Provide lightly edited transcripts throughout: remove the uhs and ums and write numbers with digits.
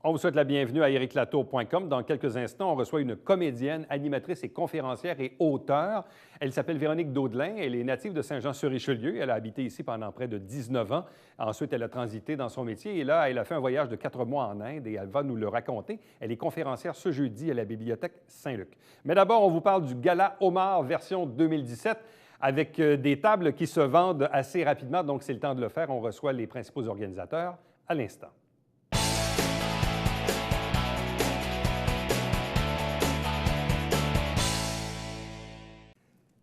On vous souhaite la bienvenue à ericlatour.com. Dans quelques instants, on reçoit une comédienne, animatrice et conférencière et auteure. Elle s'appelle Véronique Daudelin. Elle est native de Saint-Jean-sur-Richelieu. Elle a habité ici pendant près de 19 ans. Ensuite, elle a transité dans son métier. Et là, elle a fait un voyage de 4 mois en Inde et elle va nous le raconter. Elle est conférencière ce jeudi à la Bibliothèque Saint-Luc. Mais d'abord, on vous parle du Gala Homard version 2017 avec des tables qui se vendent assez rapidement. Donc, c'est le temps de le faire. On reçoit les principaux organisateurs à l'instant.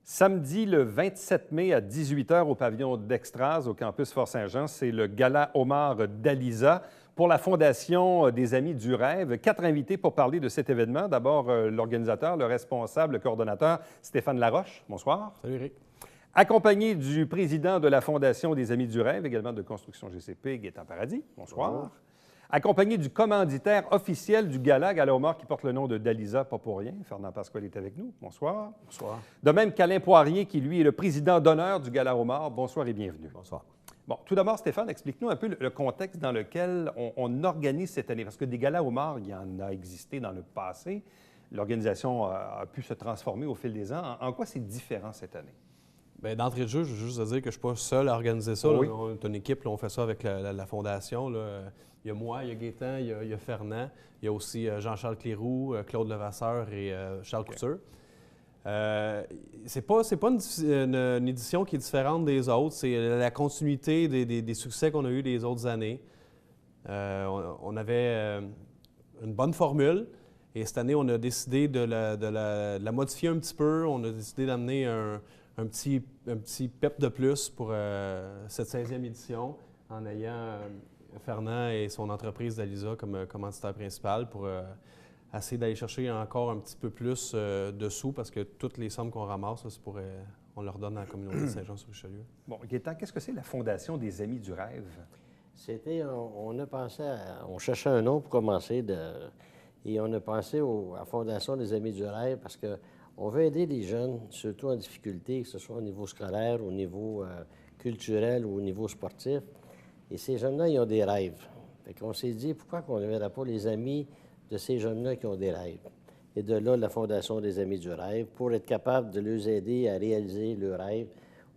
Samedi, le 27 mai à 18h au pavillon d'Extras au campus Fort-Saint-Jean, c'est le Gala Homard d'Alisa pour la Fondation des Amis du Rêve. 4 invités pour parler de cet événement. D'abord, l'organisateur, le responsable, le coordonnateur, Stéphane Laroche. Bonsoir. Salut, Eric. Accompagné du président de la Fondation des Amis du Rêve, également de Construction GCP, Gaétan Paradis. Bonsoir. Bonjour. Accompagné du commanditaire officiel du Gala, Gala Homard, qui porte le nom de d'Alisa, pas pour rien. Fernand Pasquale est avec nous. Bonsoir. Bonsoir. De même qu'Alain Poirier, qui, lui, est le président d'honneur du Gala Homard. Bonsoir et bienvenue. Bonsoir. Bon, tout d'abord, Stéphane, explique-nous un peu le contexte dans lequel on organise cette année. Parce que des Galas Homard, il y en a existé dans le passé. L'organisation a pu se transformer au fil des ans. En quoi c'est différent cette année? Bien, d'entrée de jeu, je veux juste dire que je ne suis pas seul à organiser ça. Oui. Là, on est une équipe, là, on fait ça avec la Fondation. Là. Il y a moi, il y a Gaétan, il y a Fernand, il y a aussi Jean-Charles Cléroux, Claude Levasseur et Charles Couture. C'est pas une édition qui est différente des autres. C'est la continuité des succès qu'on a eus les autres années. On avait une bonne formule. Et cette année, on a décidé de la modifier un petit peu. On a décidé d'amener un petit pep de plus pour cette 16e édition en ayant Fernand et son entreprise d'Alisa comme commanditaire principal pour essayer d'aller chercher encore un petit peu plus de sous parce que toutes les sommes qu'on ramasse, là, on leur donne à la communauté de Saint-Jean-sur-Richelieu. Bon, Gaétan, qu'est-ce que c'est la Fondation des Amis du Rêve? On a pensé on cherchait un nom pour commencer et on a pensé à la Fondation des Amis du Rêve parce qu'on veut aider les jeunes, surtout en difficulté, que ce soit au niveau scolaire, au niveau culturel ou au niveau sportif. Et ces jeunes-là, ils ont des rêves. Fait qu'on s'est dit, pourquoi qu'on ne verrait pas les amis de ces jeunes-là qui ont des rêves? Et de là, la Fondation des Amis du Rêve, pour être capable de les aider à réaliser leurs rêves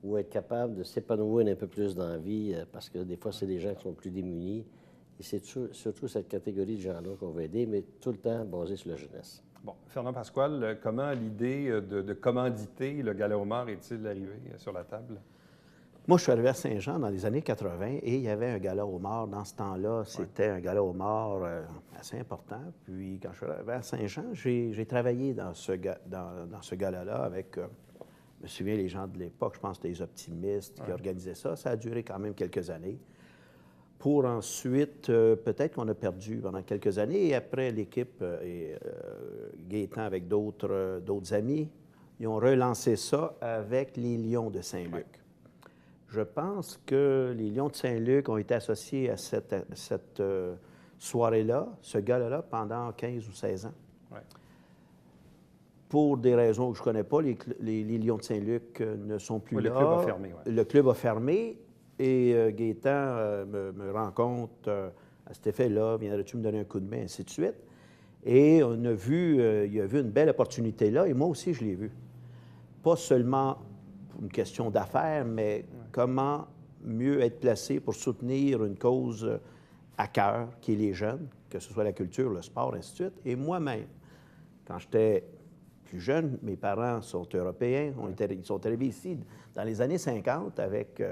ou être capable de s'épanouir un peu plus dans la vie, parce que des fois, c'est des gens qui sont plus démunis. Et c'est surtout cette catégorie de gens-là qu'on veut aider, mais tout le temps basé sur la jeunesse. Bon, Fernand Pasquale, comment l'idée de commanditer le Gala Homard est-il arrivé sur la table? Moi, je suis arrivé à Saint-Jean dans les années 80 et il y avait un Gala Homard. Dans ce temps-là, c'était un Gala Homard assez important. Puis, quand je suis arrivé à Saint-Jean, j'ai travaillé dans ce gala-là avec, je me souviens, les gens de l'époque, je pense que c'était les optimistes qui organisaient ça. Ça a duré quand même quelques années. Pour ensuite, peut-être qu'on a perdu pendant quelques années. Et après, l'équipe et Gaétan avec d'autres amis, ils ont relancé ça avec les Lions de Saint-Luc. Ouais. Je pense que les Lions de Saint-Luc ont été associés à cette soirée-là, ce gala-là, pendant 15 ou 16 ans. Ouais. Pour des raisons que je ne connais pas, les Lions de Saint-Luc ne sont plus là. Le club a fermé. Ouais. Le club a fermé et Gaétan me rencontre à cet effet-là, viendrais-tu me donner un coup de main, ainsi de suite. Et on a vu, il a vu une belle opportunité là, et moi aussi, je l'ai vu. Pas seulement pour une question d'affaires, mais comment mieux être placé pour soutenir une cause à cœur, qui est les jeunes, que ce soit la culture, le sport, ainsi de suite. Et moi-même, quand j'étais plus jeune, mes parents sont européens, ils sont arrivés ici dans les années 50 avec,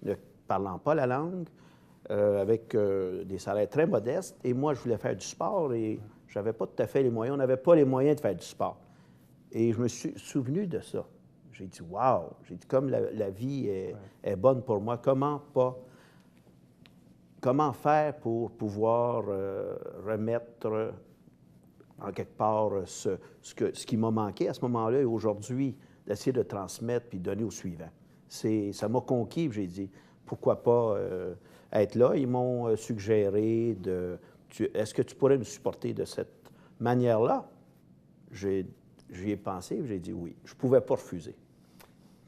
ne parlant pas la langue, avec des salaires très modestes. Et moi, je voulais faire du sport et je n'avais pas tout à fait les moyens. On n'avait pas les moyens de faire du sport. Et je me suis souvenu de ça. J'ai dit, wow! J'ai dit, comme la vie est bonne pour moi, comment faire pour pouvoir remettre en quelque part ce qui m'a manqué à ce moment-là et aujourd'hui, d'essayer de transmettre puis de donner au suivant. Ça m'a conquis, j'ai dit, pourquoi pas être là? Ils m'ont suggéré est-ce que tu pourrais nous supporter de cette manière-là? J'y ai pensé et j'ai dit oui. Je ne pouvais pas refuser.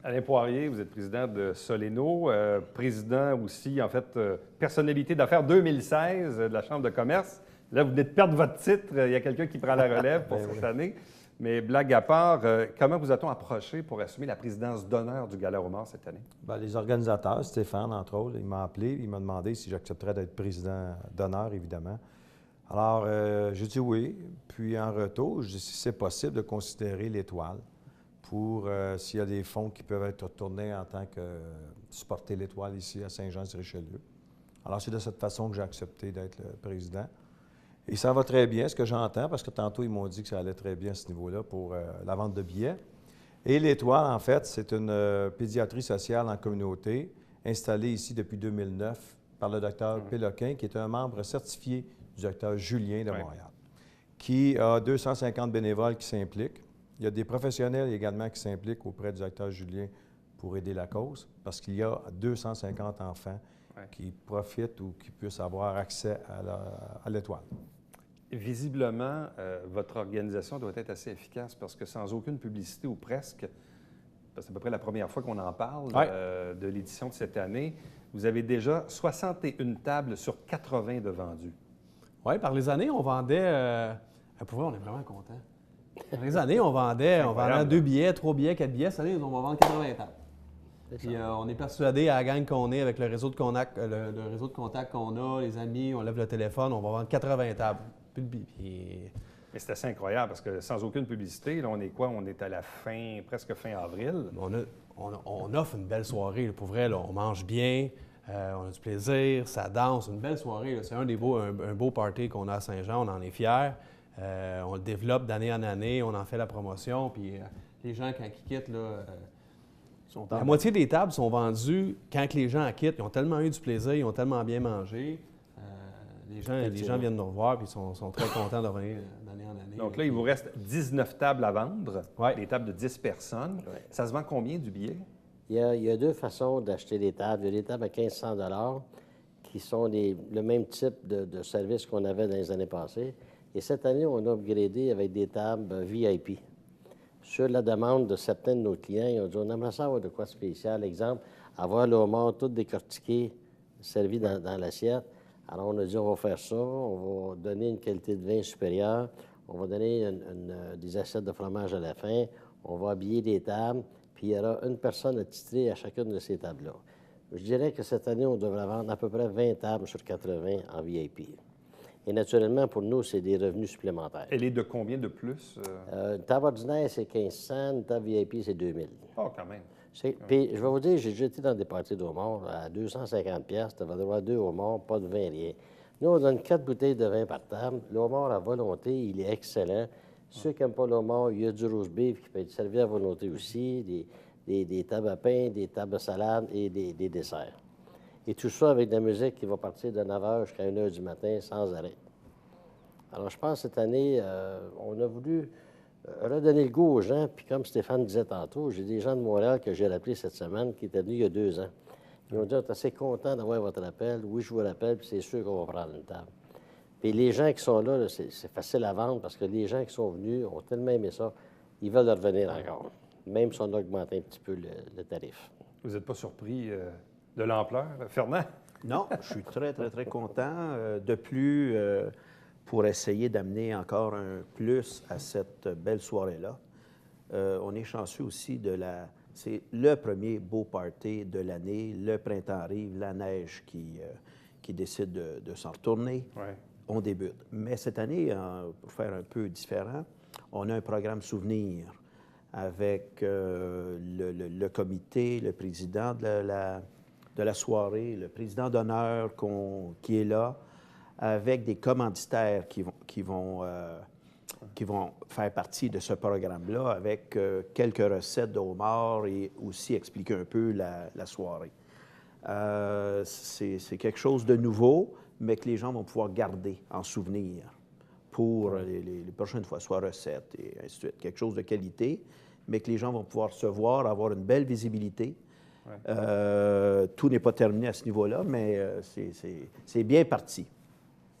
Alain Poirier, vous êtes président de Soleno, président aussi, en fait, personnalité d'affaires 2016 de la Chambre de commerce. Là, vous venez de perdre votre titre. Il y a quelqu'un qui prend la relève pour cette année. Mais blague à part, comment vous a-t-on approché pour assumer la présidence d'honneur du Gala Homard cette année? Bien, les organisateurs, Stéphane, entre autres, il m'a appelé, il m'a demandé si j'accepterais d'être président d'honneur, évidemment. Alors, j'ai dit oui. Puis, en retour, je dis si c'est possible de considérer l'étoile pour s'il y a des fonds qui peuvent être retournés en tant que supporter l'étoile ici à Saint-Jean-sur-Richelieu. Alors, c'est de cette façon que j'ai accepté d'être le président. Et ça va très bien, ce que j'entends, parce que tantôt, ils m'ont dit que ça allait très bien à ce niveau-là pour la vente de billets. Et l'Étoile, en fait, c'est une pédiatrie sociale en communauté installée ici depuis 2009 par le docteur Péloquin, qui est un membre certifié du docteur Julien de Montréal, qui a 250 bénévoles qui s'impliquent. Il y a des professionnels également qui s'impliquent auprès du docteur Julien pour aider la cause, parce qu'il y a 250 enfants qui profitent ou qui puissent avoir accès à l'Étoile. Visiblement, votre organisation doit être assez efficace parce que sans aucune publicité ou presque, parce que c'est à peu près la première fois qu'on en parle de l'édition de cette année, vous avez déjà 61 tables sur 80 de vendus. Oui, par les années, on vendait... pour vrai, on est vraiment contents. Par les années, on vendait 2 billets, 3 billets, 4 billets. Cette année, on va vendre 80 tables. Puis on est persuadé à la gang qu'on est, avec le réseau de contacts qu'on a, les amis, on lève le téléphone, on va vendre 80 tables. Mais c'est assez incroyable parce que sans aucune publicité, là, on est quoi? On est à la fin, presque fin avril. On offre une belle soirée. Là, pour vrai, là, on mange bien, on a du plaisir, ça danse, une belle soirée. Là. C'est un beau party qu'on a à Saint-Jean, on en est fiers. On le développe d'année en année, on en fait la promotion. Puis les gens, quand ils quittent, là, la moitié des tables sont vendues quand les gens quittent. Ils ont tellement eu du plaisir, ils ont tellement bien mangé. Les gens viennent nous revoir et sont très contents de revenir d'année en année. Donc là, il vous reste 19 tables à vendre, des tables de 10 personnes. Ouais. Ça se vend combien du billet? Il y a deux façons d'acheter des tables. Il y a des tables à 1500 $ qui sont le même type de service qu'on avait dans les années passées. Et cette année, on a upgradé avec des tables VIP. Sur la demande de certains de nos clients, ils ont dit on aimerait ça avoir de quoi de spécial. Exemple, avoir le homard tout décortiqué, servi dans l'assiette. Alors, on a dit, on va faire ça, on va donner une qualité de vin supérieure, on va donner des assiettes de fromage à la fin, on va habiller des tables, puis il y aura une personne attitrée à chacune de ces tables-là. Je dirais que cette année, on devrait vendre à peu près 20 tables sur 80 en VIP. Et naturellement, pour nous, c'est des revenus supplémentaires. Elle est de combien de plus? Une table ordinaire, c'est 1500, une table VIP, c'est 2000. Oh, quand même. Puis, je vais vous dire, j'ai déjà été dans des parties de homard à 250 $, tu vas devoir 2 homards, pas de vin, rien. Nous, on donne 4 bouteilles de vin par table. Le homard à volonté, il est excellent. Ceux qui n'aiment pas le homard, il y a du roast beef qui peut être servi à volonté aussi, des tables à pain, des tables à salade et des desserts. Et tout ça avec de la musique qui va partir de 9 h jusqu'à 1 h du matin sans arrêt. Alors, je pense que cette année, on a voulu redonner le goût aux gens. Puis comme Stéphane disait tantôt, j'ai des gens de Montréal que j'ai rappelés cette semaine qui étaient venus il y a 2 ans. Ils m'ont dit, on est assez contents d'avoir votre appel. Oui, je vous rappelle, puis c'est sûr qu'on va prendre une table. Puis les gens qui sont là, c'est facile à vendre parce que les gens qui sont venus ont tellement aimé ça, ils veulent revenir encore, même si on a augmenté un petit peu le tarif. Vous n'êtes pas surpris de l'ampleur, Fernand? Non, je suis très, très, très content. De plus, pour essayer d'amener encore un plus à cette belle soirée-là, on est chanceux aussi c'est le premier beau party de l'année. Le printemps arrive, la neige qui décide de s'en retourner. Ouais. On débute. Mais cette année, pour faire un peu différent, on a un programme souvenir avec le comité, le président de la soirée, le président d'honneur qui est là, avec des commanditaires qui vont faire partie de ce programme-là, avec quelques recettes de homard et aussi expliquer un peu la soirée. C'est quelque chose de nouveau, mais que les gens vont pouvoir garder en souvenir pour les prochaines fois, soit recettes et ainsi de suite. Quelque chose de qualité, mais que les gens vont pouvoir se voir, avoir une belle visibilité. Ouais. Tout n'est pas terminé à ce niveau-là, mais c'est bien parti.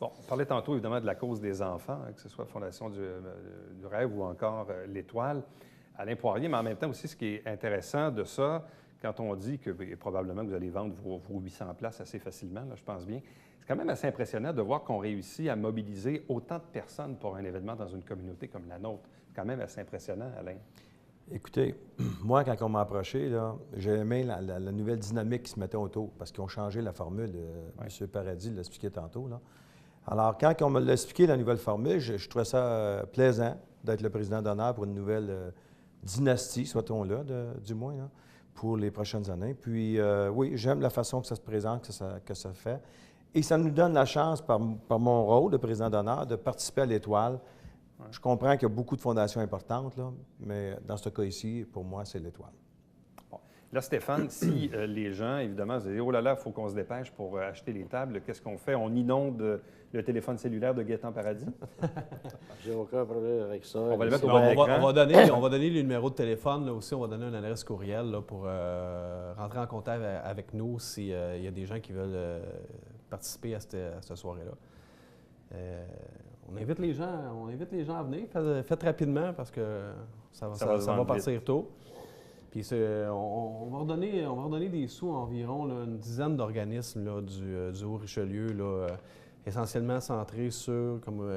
Bon, on parlait tantôt évidemment de la cause des enfants, que ce soit Fondation du Rêve ou encore l'Étoile, Alain Poirier, mais en même temps aussi, ce qui est intéressant de ça, quand on dit que probablement que vous allez vendre vos 800 places assez facilement, là, je pense bien. C'est quand même assez impressionnant de voir qu'on réussit à mobiliser autant de personnes pour un événement dans une communauté comme la nôtre. C'est quand même assez impressionnant, Alain. Écoutez, moi, quand on m'a approché, là, j'ai aimé la nouvelle dynamique qui se mettait autour, parce qu'ils ont changé la formule. M. Paradis l'a expliqué tantôt, là. Alors, quand on m'a expliqué la nouvelle formule, je trouvais ça plaisant d'être le président d'honneur pour une nouvelle dynastie, soit-on-là, du moins, là, pour les prochaines années. Puis, oui, j'aime la façon que ça se présente, que ça fait. Et ça nous donne la chance, par mon rôle de président d'honneur, de participer à l'Étoile. Ouais. Je comprends qu'il y a beaucoup de fondations importantes, là, mais dans ce cas ici, pour moi, c'est l'Étoile. Bon. Là, Stéphane, si les gens, évidemment, se disent « Oh là là, il faut qu'on se dépêche pour acheter les tables », qu'est-ce qu'on fait? On inonde le téléphone cellulaire de Gaétan Paradis? J'ai aucun problème avec ça. On va le mettre au on va donner le numéro de téléphone. Là aussi, on va donner une adresse courriel là, pour rentrer en contact avec nous s'il y a des gens qui veulent participer à cette soirée-là. On invite les gens à venir. Faites rapidement parce que ça va partir tôt. Puis on va redonner des sous à environ là, une dizaine d'organismes là, du Haut-Richelieu, là, essentiellement centrés sur, comme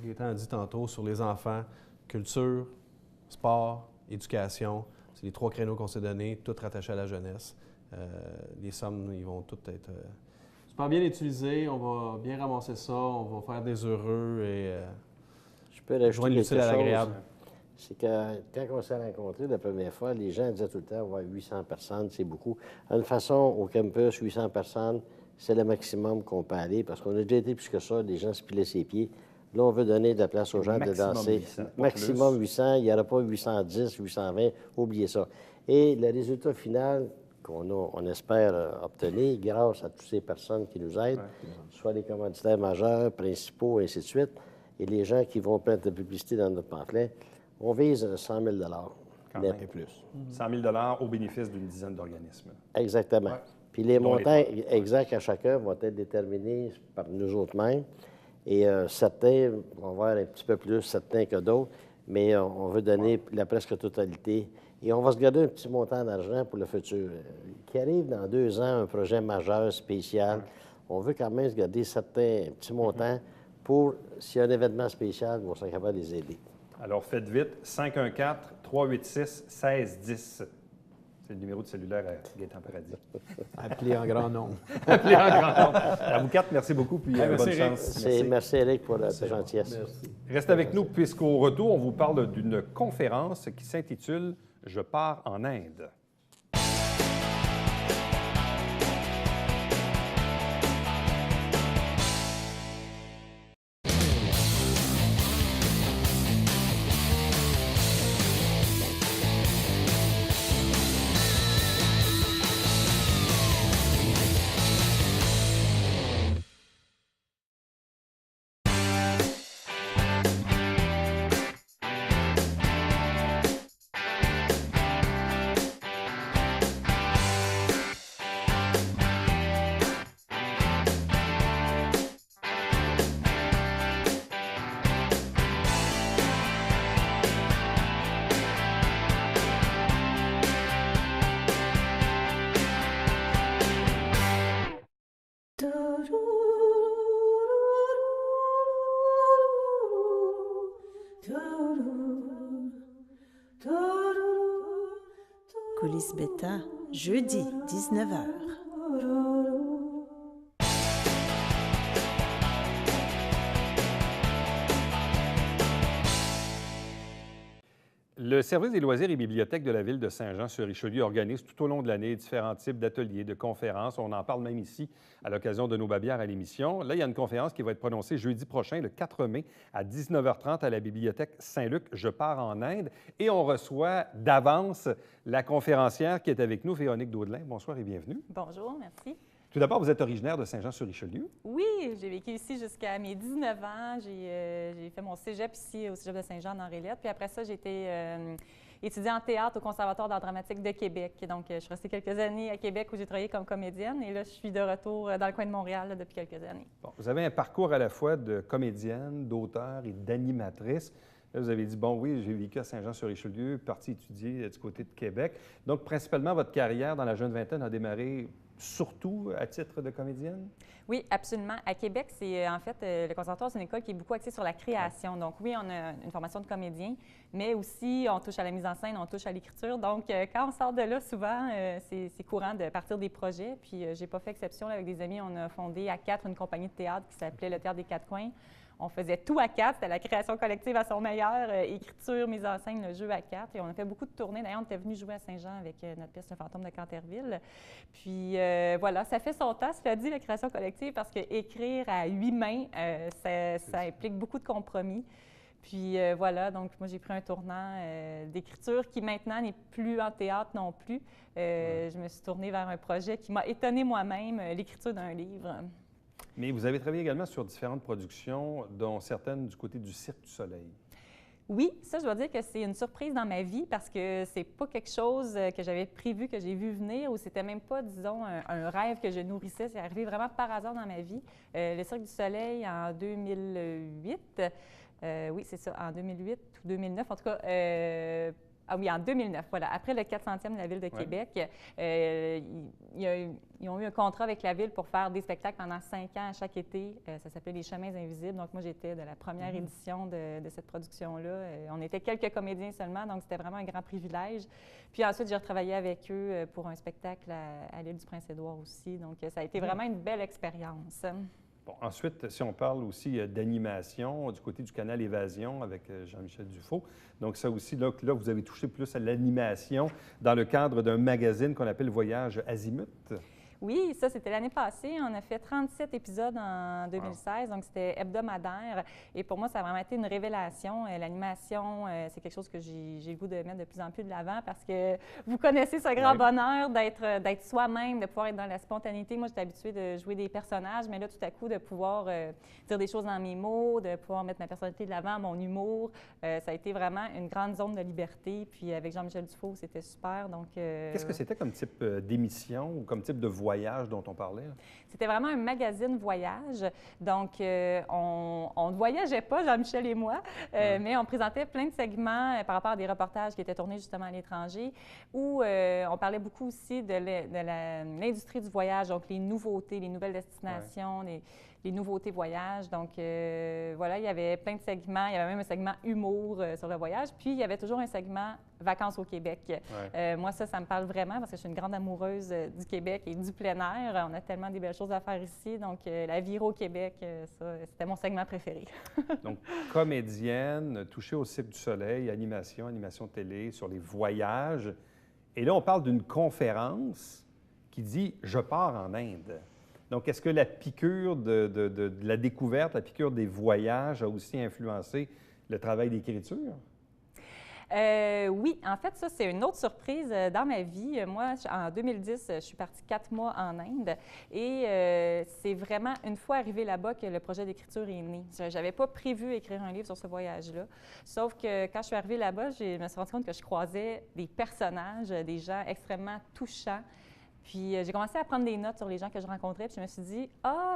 Gaétan a dit tantôt, sur les enfants, culture, sport, éducation. C'est les 3 créneaux qu'on s'est donnés, tous rattachés à la jeunesse. Les sommes, ils vont toutes être super bien utilisées. On va bien ramasser ça, on va faire des heureux et je peux rajouter l'utile à l'agréable. C'est que quand on s'est rencontrés la première fois, les gens disaient tout le temps, ouais, 800 personnes, c'est beaucoup. D'une façon, au campus, 800 personnes, c'est le maximum qu'on peut aller parce qu'on a déjà été plus que ça, les gens se pilaient ses pieds. Là, on veut donner de la place aux gens de danser. 800, maximum 800, il n'y aura pas 810, 820, oubliez ça. Et le résultat final on espère obtenir grâce à toutes ces personnes qui nous aident, soit les commanditaires majeurs, principaux, et ainsi de suite, et les gens qui vont mettre de publicité dans notre pamphlet, on vise 100 000 net et plus. 100 000 au bénéfice d'une dizaine d'organismes. Exactement. Ouais. Puis les montants exacts à chacun vont être déterminés par nous autres mêmes. Et certains vont avoir un petit peu plus, certains que d'autres, mais on veut donner la presque totalité. Et on va se garder un petit montant d'argent pour le futur. Qui arrive dans 2 ans, un projet majeur, spécial. On veut quand même se garder certains petits montants pour, s'il y a un événement spécial, on sera capable de les aider. Alors, faites vite, 514-386-1610. C'est le numéro de cellulaire à Gaétan Paradis. Appelez en grand nombre. Appelez en grand nombre. À vous 4, merci beaucoup, puis bonne chance. Merci, Eric, pour ta gentillesse. Merci. Restez avec nous, puisqu'au retour, on vous parle d'une conférence qui s'intitule « Je pars en Inde ». Coulisses Bêta, jeudi, 19h. Le service des loisirs et bibliothèques de la Ville de Saint-Jean-sur-Richelieu organise tout au long de l'année différents types d'ateliers, de conférences. On en parle même ici à l'occasion de nos babières à l'émission. Là, il y a une conférence qui va être prononcée jeudi prochain, le 4 mai, à 19h30 à la bibliothèque Saint-Luc. Je pars en Inde. Et on reçoit d'avance la conférencière qui est avec nous, Véronique Daudelin. Bonsoir et bienvenue. Bonjour, merci. Tout d'abord, vous êtes originaire de Saint-Jean-sur-Richelieu? Oui, j'ai vécu ici jusqu'à mes 19 ans. J'ai fait mon cégep ici au cégep de Saint-Jean dans Rélette. Puis après ça, j'ai été étudiée en théâtre au Conservatoire d'art dramatique de Québec. Donc, je suis restée quelques années à Québec où j'ai travaillé comme comédienne. Et là, je suis de retour dans le coin de Montréal là, depuis quelques années. Bon, vous avez un parcours à la fois de comédienne, d'auteur et d'animatrice. Là, vous avez dit, bon, oui, j'ai vécu à Saint-Jean-sur-Richelieu, parti étudier du côté de Québec. Donc, principalement, votre carrière dans la jeune vingtaine a démarré surtout à titre de comédienne? Oui, absolument. À Québec, c'est en fait, le Conservatoire, c'est une école qui est beaucoup axée sur la création. Donc oui, on a une formation de comédien, mais aussi on touche à la mise en scène, on touche à l'écriture. Donc quand on sort de là, souvent, c'est courant de partir des projets. Puis j'ai pas fait exception là, avec des amis. On a fondé à 4 une compagnie de théâtre qui s'appelait le Théâtre des Quatre Coins. On faisait tout à 4, c'était la création collective à son meilleur, écriture, mise en scène, le jeu à 4. Et on a fait beaucoup de tournées. D'ailleurs, on était venu jouer à Saint-Jean avec notre pièce Le Fantôme de Canterville. Puis voilà, ça fait son temps, cela dit, la création collective, parce que écrire à 8 mains, ça implique beaucoup de compromis. Puis voilà, donc moi, j'ai pris un tournant d'écriture qui maintenant n'est plus en théâtre non plus. Je me suis tournée vers un projet qui m'a étonnée moi-même, l'écriture d'un livre. Mais vous avez travaillé également sur différentes productions, dont certaines du côté du Cirque du Soleil. Oui, ça, je dois dire que c'est une surprise dans ma vie parce que c'est pas quelque chose que j'avais prévu, que j'ai vu venir, ou c'était même pas, disons, un rêve que je nourrissais. C'est arrivé vraiment par hasard dans ma vie. Le Cirque du Soleil en 2008, oui, c'est ça, en 2008 ou 2009, en tout cas. Ah oui, en 2009, voilà. Après le 400e de la Ville de Québec, ils ont eu un contrat avec la Ville pour faire des spectacles pendant 5 ans à chaque été. Ça s'appelait Les Chemins invisibles. Donc, moi, j'étais de la première édition de cette production-là. On était quelques comédiens seulement, donc c'était vraiment un grand privilège. Puis ensuite, j'ai retravaillé avec eux pour un spectacle à l'île du Prince-Édouard aussi. Donc, ça a été vraiment une belle expérience. Bon, ensuite, si on parle aussi d'animation, du côté du canal Évasion avec Jean-Michel Dufault, donc ça aussi, là, vous avez touché plus à l'animation dans le cadre d'un magazine qu'on appelle Voyage Azimut. Oui, ça, c'était l'année passée. On a fait 37 épisodes en 2016, donc c'était hebdomadaire. Et pour moi, ça a vraiment été une révélation. L'animation, c'est quelque chose que j'ai le goût de mettre de plus en plus de l'avant parce que vous connaissez ce grand bonheur d'être soi-même, de pouvoir être dans la spontanéité. Moi, j'étais habituée de jouer des personnages, mais là, tout à coup, de pouvoir dire des choses dans mes mots, de pouvoir mettre ma personnalité de l'avant, mon humour, ça a été vraiment une grande zone de liberté. Puis avec Jean-Michel Dufault, c'était super. Donc, qu'est-ce que c'était comme type d'émission ou comme type de voyage dont on parlait? C'était vraiment un magazine voyage. Donc, on ne voyageait pas, Jean-Michel et moi, mais on présentait plein de segments par rapport à des reportages qui étaient tournés justement à l'étranger, où on parlait beaucoup aussi de l'industrie du voyage, donc les nouveautés, les nouvelles destinations, les nouveautés voyage. Donc, voilà, il y avait plein de segments. Il y avait même un segment humour sur le voyage. Puis, il y avait toujours un segment vacances au Québec. Moi, ça me parle vraiment parce que je suis une grande amoureuse du Québec et du plein air. On a tellement des belles choses à faire ici. Donc, la vie au Québec, ça, c'était mon segment préféré. Donc, comédienne, touchée au Cirque du Soleil, animation télé, sur les voyages. Et là, on parle d'une conférence qui dit « Je pars en Inde ». Donc, est-ce que la piqûre de la découverte, la piqûre des voyages a aussi influencé le travail d'écriture? Oui, en fait, ça, c'est une autre surprise dans ma vie. Moi, en 2010, je suis partie 4 mois en Inde et c'est vraiment une fois arrivée là-bas que le projet d'écriture est né. Je n'avais pas prévu écrire un livre sur ce voyage-là, sauf que quand je suis arrivée là-bas, je me suis rendue compte que je croisais des personnages, des gens extrêmement touchants. Puis j'ai commencé à prendre des notes sur les gens que je rencontrais, puis je me suis dit,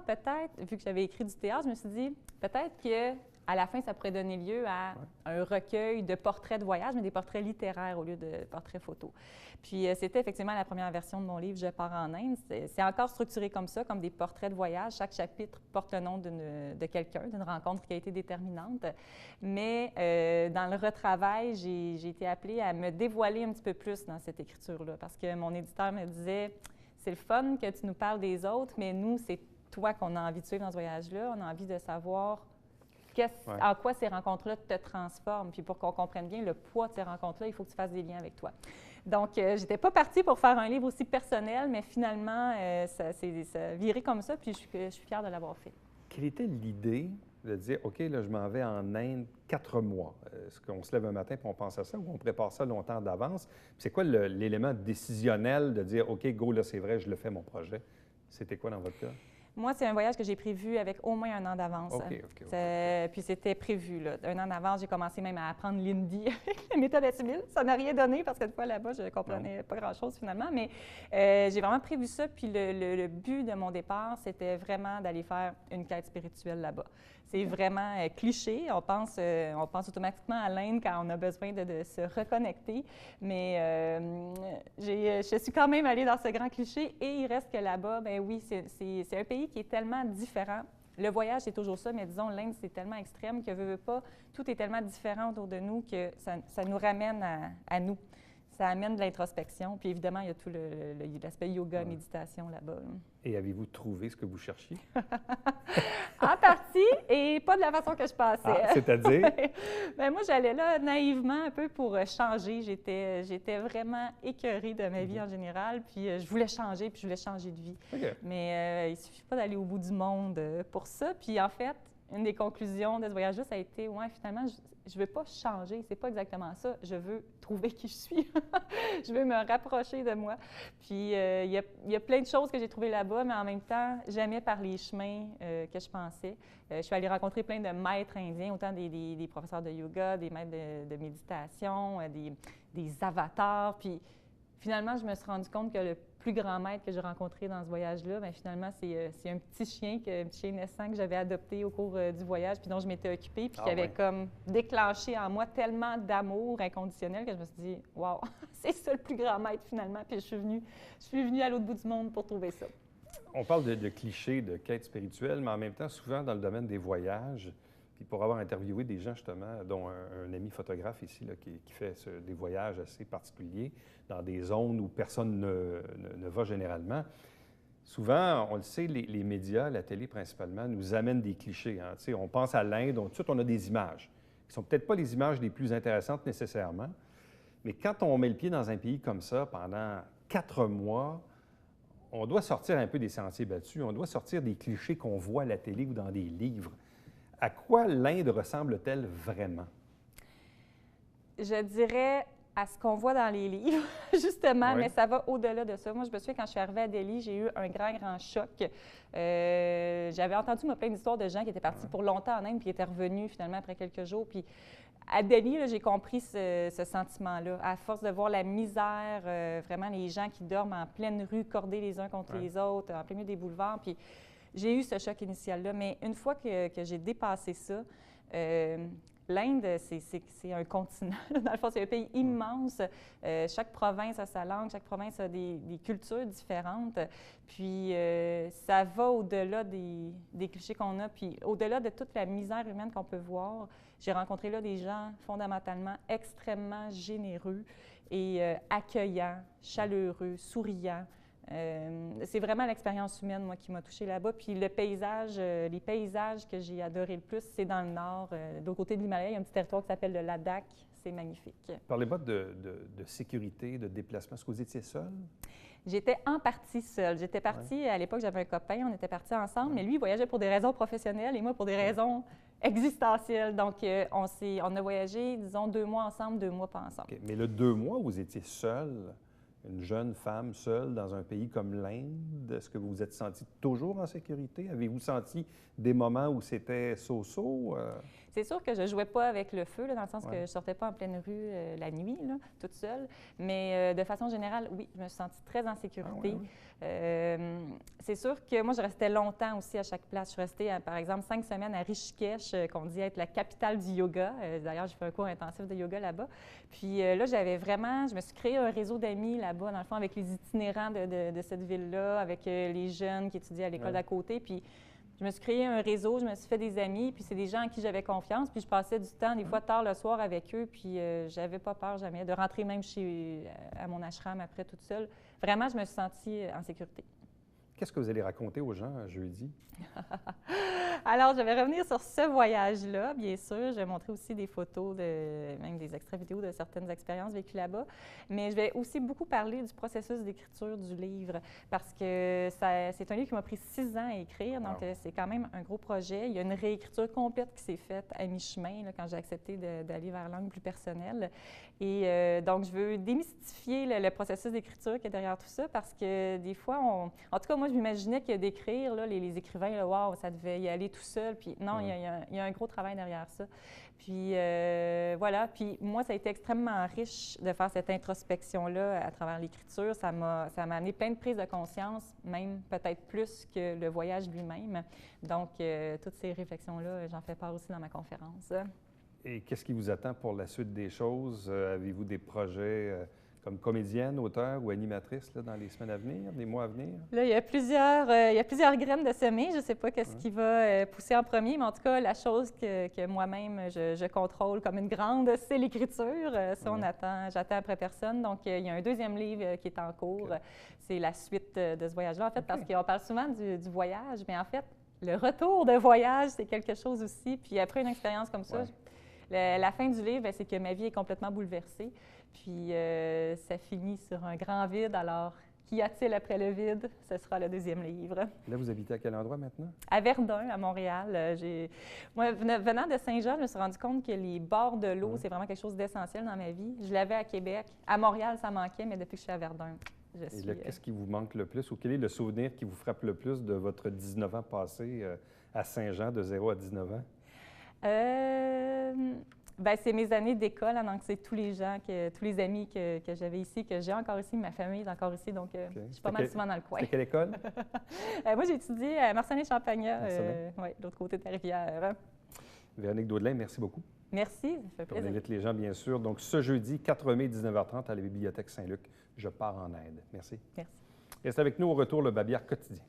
peut-être, vu que j'avais écrit du théâtre, je me suis dit, peut-être que à la fin, ça pourrait donner lieu à un recueil de portraits de voyage, mais des portraits littéraires au lieu de portraits photos. Puis c'était effectivement la première version de mon livre « Je pars en Inde ». C'est encore structuré comme ça, comme des portraits de voyage. Chaque chapitre porte le nom de quelqu'un, d'une rencontre qui a été déterminante. Mais dans le retravail, j'ai été appelée à me dévoiler un petit peu plus dans cette écriture-là, parce que mon éditeur me disait « C'est le fun que tu nous parles des autres, mais nous, c'est toi qu'on a envie de suivre dans ce voyage-là. On a envie de savoir… en quoi ces rencontres-là te transforment. Puis pour qu'on comprenne bien le poids de ces rencontres-là, il faut que tu fasses des liens avec toi. Donc, je n'étais pas partie pour faire un livre aussi personnel, mais finalement, ça a viré comme ça, puis je suis fière de l'avoir fait. Quelle était l'idée de dire, OK, là, je m'en vais en Inde 4 mois? Est-ce qu'on se lève un matin et on pense à ça ou on prépare ça longtemps d'avance? Puis c'est quoi l'élément décisionnel de dire, OK, go, là, c'est vrai, je le fais, mon projet? C'était quoi dans votre cas? Moi, c'est un voyage que j'ai prévu avec au moins 1 an d'avance. OK. Puis c'était prévu, là. 1 an d'avance, j'ai commencé même à apprendre l'Hindy avec les méthodes civiles. Ça n'a rien donné parce que une fois là-bas, je ne comprenais pas grand-chose finalement. Mais j'ai vraiment prévu ça. Puis le but de mon départ, c'était vraiment d'aller faire une quête spirituelle là-bas. C'est vraiment cliché. On pense automatiquement à l'Inde quand on a besoin de se reconnecter. Mais je suis quand même allée dans ce grand cliché. Et il reste que là-bas, ben oui, c'est un pays qui est tellement différent. Le voyage, c'est toujours ça, mais disons, l'Inde, c'est tellement extrême que, veut pas, tout est tellement différent autour de nous que ça nous ramène à nous. Ça amène de l'introspection. Puis évidemment, il y a tout l'aspect yoga, méditation là-bas. Et avez-vous trouvé ce que vous cherchiez? En partie, et pas de la façon que je pensais. Ah, c'est-à-dire? Bien, moi, j'allais là naïvement un peu pour changer. J'étais vraiment écœurée de ma vie en général, puis je voulais changer, puis je voulais changer de vie. OK. Mais il ne suffit pas d'aller au bout du monde pour ça. Puis en fait, une des conclusions de ce voyage-là, ça a été, ouais, finalement, je ne veux pas changer, c'est pas exactement ça. Je veux trouver qui je suis. Je veux me rapprocher de moi. Puis il y a plein de choses que j'ai trouvées là-bas, mais en même temps, jamais par les chemins que je pensais. Je suis allée rencontrer plein de maîtres indiens, autant des professeurs de yoga, des maîtres de méditation, des avatars. Puis finalement, je me suis rendu compte que le plus grand maître que j'ai rencontré dans ce voyage-là, bien, finalement, c'est un petit chien naissant que j'avais adopté au cours du voyage, puis dont je m'étais occupée, puis qui avait comme déclenché en moi tellement d'amour inconditionnel que je me suis dit, wow, c'est ça le plus grand maître finalement, puis je suis venue à l'autre bout du monde pour trouver ça. On parle de clichés, de quête spirituelle, mais en même temps, souvent dans le domaine des voyages, puis pour avoir interviewé des gens justement, dont un ami photographe ici là, qui fait des voyages assez particuliers dans des zones où personne ne va généralement, souvent, on le sait, les médias, la télé principalement, nous amènent des clichés. Hein. On pense à l'Inde, tout de suite on a des images, qui ne sont peut-être pas les images les plus intéressantes nécessairement, mais quand on met le pied dans un pays comme ça pendant 4 mois, on doit sortir un peu des sentiers battus, on doit sortir des clichés qu'on voit à la télé ou dans des livres. À quoi l'Inde ressemble-t-elle vraiment? Je dirais à ce qu'on voit dans les livres, justement, Ouais. mais ça va au-delà de ça. Moi, je me souviens, quand je suis arrivée à Delhi, j'ai eu un grand choc. J'avais entendu plein d'histoires de gens qui étaient partis pour longtemps en Inde puis qui étaient revenus finalement après quelques jours. Puis à Delhi, là, j'ai compris ce sentiment-là. À force de voir la misère, vraiment les gens qui dorment en pleine rue, cordés les uns contre les autres, en plein milieu des boulevards. Puis j'ai eu ce choc initial-là. Mais une fois que j'ai dépassé ça, l'Inde, c'est un continent. Dans le fond, c'est un pays immense. Chaque province a sa langue, chaque province a des cultures différentes. Puis ça va au-delà des clichés qu'on a, puis au-delà de toute la misère humaine qu'on peut voir. J'ai rencontré là des gens fondamentalement extrêmement généreux et accueillants, chaleureux, souriants. C'est vraiment l'expérience humaine, moi, qui m'a touchée là-bas. Puis les paysages que j'ai adorés le plus, c'est dans le nord. De l'autre côté de l'Himalaya, il y a un petit territoire qui s'appelle le Ladakh. C'est magnifique. Parlez-moi de sécurité, de déplacement. Est-ce que vous étiez seul? J'étais en partie seule. J'étais partie, à l'époque, j'avais un copain, on était partis ensemble, mais lui, il voyageait pour des raisons professionnelles et moi pour des raisons existentielles. Donc, on a voyagé, disons, 2 mois ensemble, 2 mois pas ensemble. OK. Mais le 2 mois, vous étiez seule, une jeune femme seule dans un pays comme l'Inde. Est-ce que vous vous êtes sentie toujours en sécurité? Avez-vous senti des moments où c'était so-so? C'est sûr que je ne jouais pas avec le feu, là, dans le sens que je ne sortais pas en pleine rue la nuit, là, toute seule. Mais de façon générale, oui, je me suis sentie très en sécurité. C'est sûr que moi, je restais longtemps aussi à chaque place. Je suis restée, par exemple, 5 semaines à Rishikesh, qu'on dit être la capitale du yoga. D'ailleurs, j'ai fait un cours intensif de yoga là-bas. Puis là, je me suis créé un réseau d'amis là-bas, dans le fond, avec les itinérants de cette ville-là, avec les jeunes qui étudiaient à l'école d'à côté. Puis je me suis créé un réseau, je me suis fait des amis, puis c'est des gens en qui j'avais confiance, puis je passais du temps, des fois tard le soir avec eux, puis j'avais pas peur jamais de rentrer même à mon ashram après toute seule. Vraiment, je me suis sentie en sécurité. Qu'est-ce que vous allez raconter aux gens jeudi? Alors, je vais revenir sur ce voyage-là, bien sûr. Je vais montrer aussi des photos, même des extraits vidéo de certaines expériences vécues là-bas. Mais je vais aussi beaucoup parler du processus d'écriture du livre parce que c'est un livre qui m'a pris 6 ans à écrire, donc c'est quand même un gros projet. Il y a une réécriture complète qui s'est faite à mi-chemin là, quand j'ai accepté d'aller vers l'angle plus personnel. Et donc, je veux démystifier le processus d'écriture qui est derrière tout ça parce que des fois, en tout cas, moi, je m'imaginais que d'écrire, là, les écrivains, là, wow, ça devait y aller tout seul. Puis non, il y a un gros travail derrière ça. Puis voilà. Puis moi, ça a été extrêmement riche de faire cette introspection-là à travers l'écriture. Ça m'a amené plein de prises de conscience, même peut-être plus que le voyage lui-même. Donc, toutes ces réflexions-là, j'en fais part aussi dans ma conférence. Et qu'est-ce qui vous attend pour la suite des choses? Avez-vous des projets comme comédienne, auteure ou animatrice là, dans les semaines à venir, les mois à venir? Là, il y a plusieurs graines de semer. Je ne sais pas qu'est-ce qui va pousser en premier, mais en tout cas, la chose que moi-même, je contrôle comme une grande, c'est l'écriture. Ça, j'attends après personne. Donc, il y a un deuxième livre qui est en cours. C'est la suite de ce voyage-là, en fait, parce qu'on parle souvent du voyage, mais en fait, le retour de voyage, c'est quelque chose aussi. Puis après une expérience comme ça, la fin du livre, c'est que ma vie est complètement bouleversée. Puis ça finit sur un grand vide. Alors, qu'y a-t-il après le vide? Ce sera le deuxième livre. Là, vous habitez à quel endroit maintenant? À Verdun, à Montréal. Moi, venant de Saint-Jean, je me suis rendu compte que les bords de l'eau, c'est vraiment quelque chose d'essentiel dans ma vie. Je l'avais à Québec. À Montréal, ça manquait, mais depuis que je suis à Verdun, je suis... Et là, qu'est-ce qui vous manque le plus ou quel est le souvenir qui vous frappe le plus de votre 19 ans passé à Saint-Jean, de 0 à 19 ans? Bien, c'est mes années d'école, hein, donc c'est tous les gens, tous les amis que j'avais ici, que j'ai encore ici, ma famille est encore ici, donc je suis pas mal souvent dans le coin. C'était quelle école? Moi, j'ai étudié à Marcenay-Champagnat, de l'autre côté de la rivière. Véronique Daudelin, merci beaucoup. Merci, ça fait plaisir. On invite les gens, bien sûr. Donc, ce jeudi, 4 mai, 19h30, à la Bibliothèque Saint-Luc, je pars en aide. Merci. Merci. Reste avec nous au retour, le Babillard quotidien.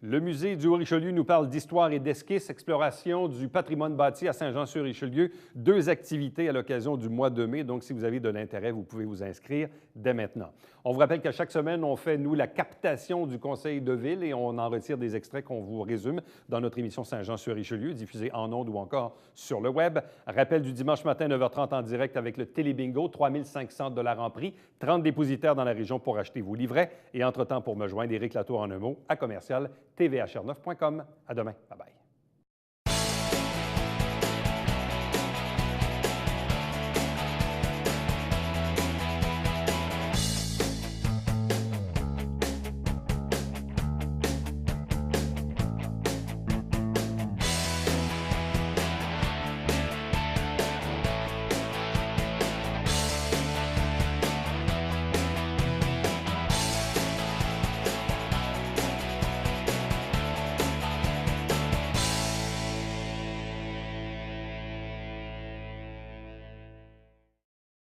Le musée du Haut-Richelieu nous parle d'histoire et d'esquisse, exploration du patrimoine bâti à Saint-Jean-sur-Richelieu. 2 activités à l'occasion du mois de mai. Donc, si vous avez de l'intérêt, vous pouvez vous inscrire dès maintenant. On vous rappelle qu'à chaque semaine, on fait, nous, la captation du conseil de ville et on en retire des extraits qu'on vous résume dans notre émission Saint-Jean-sur-Richelieu, diffusée en ondes ou encore sur le web. Rappel du dimanche matin, 9h30 en direct avec le Télébingo, 3 500 $ en prix, 30 dépositaires dans la région pour acheter vos livrets. Et entre-temps, pour me joindre, Éric Latour en un mot, à commercial tvhr9.com. À demain. Bye-bye.